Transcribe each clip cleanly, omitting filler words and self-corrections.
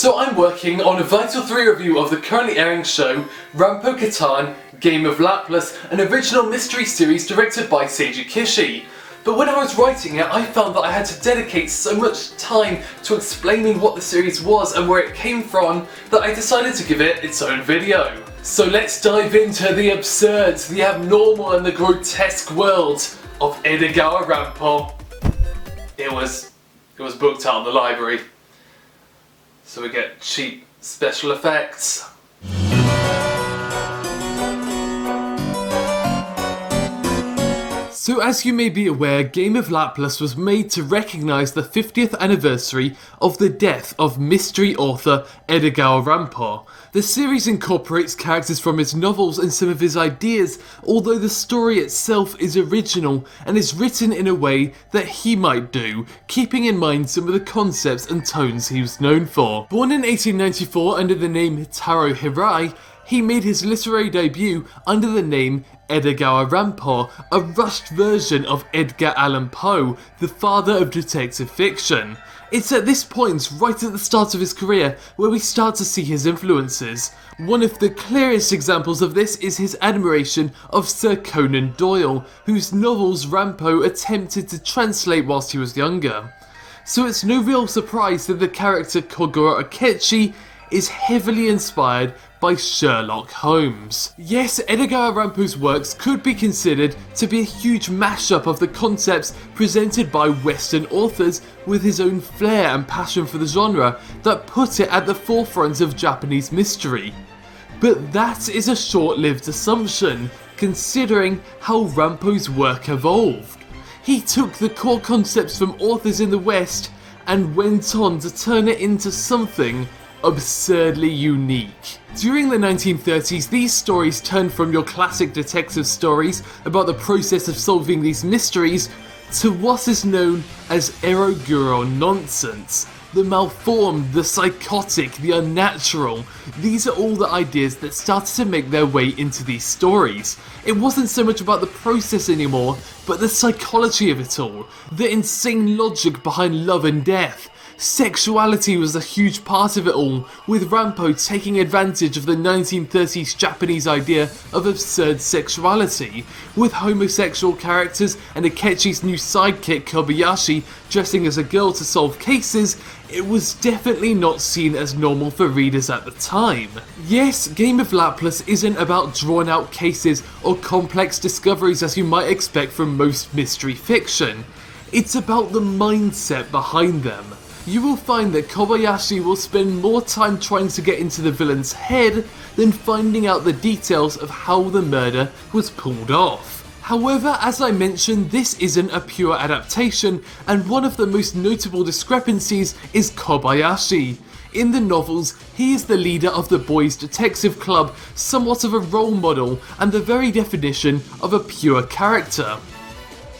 So I'm working on a Vital 3 review of the currently airing show Rampo Kitan, Game of Laplace, an original mystery series directed by Seiji Kishi. But when I was writing it, I found that I had to dedicate so much time to explaining what the series was and where it came from that I decided to give it its own video. So let's dive into the absurd, the abnormal and the grotesque world of Edogawa Rampo. It was booked out in the library. So we get cheap special effects. So as you may be aware, Game of Laplace was made to recognise the 50th anniversary of the death of mystery author Edogawa Rampo. The series incorporates characters from his novels and some of his ideas, although the story itself is original and is written in a way that he might do, keeping in mind some of the concepts and tones he was known for. Born in 1894 under the name Taro Hirai, he made his literary debut under the name Edogawa Rampo, a rushed version of Edgar Allan Poe, the father of detective fiction. It's at this point, right at the start of his career, where we start to see his influences. One of the clearest examples of this is his admiration of Sir Conan Doyle, whose novels Rampo attempted to translate whilst he was younger. So it's no real surprise that the character Kogoro Akechi is heavily inspired by Sherlock Holmes. Yes, Edogawa Rampo's works could be considered to be a huge mashup of the concepts presented by Western authors with his own flair and passion for the genre that put it at the forefront of Japanese mystery. But that is a short-lived assumption, considering how Rampo's work evolved. He took the core concepts from authors in the West and went on to turn it into something absurdly unique. During the 1930s, these stories turned from your classic detective stories about the process of solving these mysteries to what is known as eroguro nonsense. The malformed, the psychotic, the unnatural. These are all the ideas that started to make their way into these stories. It wasn't so much about the process anymore, but the psychology of it all. The insane logic behind love and death. Sexuality was a huge part of it all, with Rampo taking advantage of the 1930s Japanese idea of absurd sexuality, with homosexual characters and Akechi's new sidekick Kobayashi dressing as a girl to solve cases. It was definitely not seen as normal for readers at the time. Yes, Game of Laplace isn't about drawn out cases or complex discoveries as you might expect from most mystery fiction. It's about the mindset behind them. You will find that Kobayashi will spend more time trying to get into the villain's head than finding out the details of how the murder was pulled off. However, as I mentioned, this isn't a pure adaptation, and one of the most notable discrepancies is Kobayashi. In the novels, he is the leader of the boys' detective club, somewhat of a role model, and the very definition of a pure character.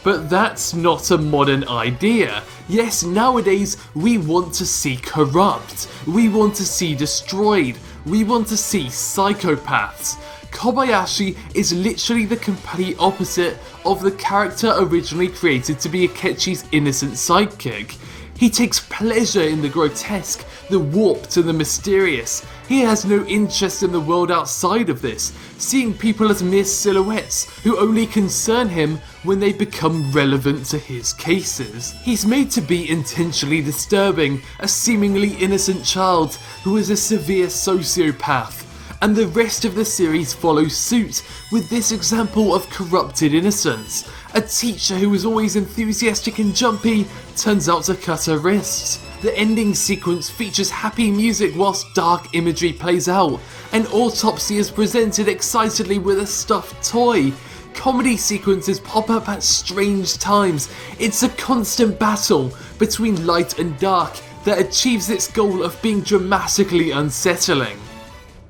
But that's not a modern idea. Yes, nowadays we want to see corrupt, we want to see destroyed, we want to see psychopaths. Kobayashi is literally the complete opposite of the character originally created to be Akechi's innocent sidekick. He takes pleasure in the grotesque, the warped and the mysterious. He has no interest in the world outside of this, seeing people as mere silhouettes who only concern him when they become relevant to his cases. He's made to be intentionally disturbing, a seemingly innocent child who is a severe sociopath. And the rest of the series follows suit with this example of corrupted innocence. A teacher who was always enthusiastic and jumpy turns out to cut her wrists. The ending sequence features happy music whilst dark imagery plays out. An autopsy is presented excitedly with a stuffed toy. Comedy sequences pop up at strange times. It's a constant battle between light and dark that achieves its goal of being dramatically unsettling.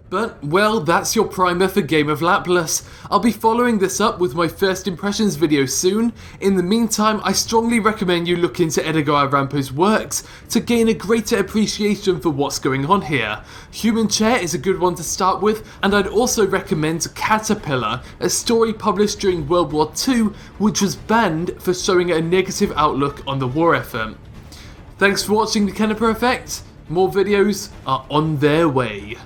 But, well, that's your primer for Game of Laplace. I'll be following this up with my first impressions video soon. In the meantime, I strongly recommend you look into Edogawa Rampo's works to gain a greater appreciation for what's going on here. Human Chair is a good one to start with, and I'd also recommend Caterpillar, a story published during World War II, which was banned for showing a negative outlook on the war effort. Thanks for watching the Canipa Effect, More videos are on their way.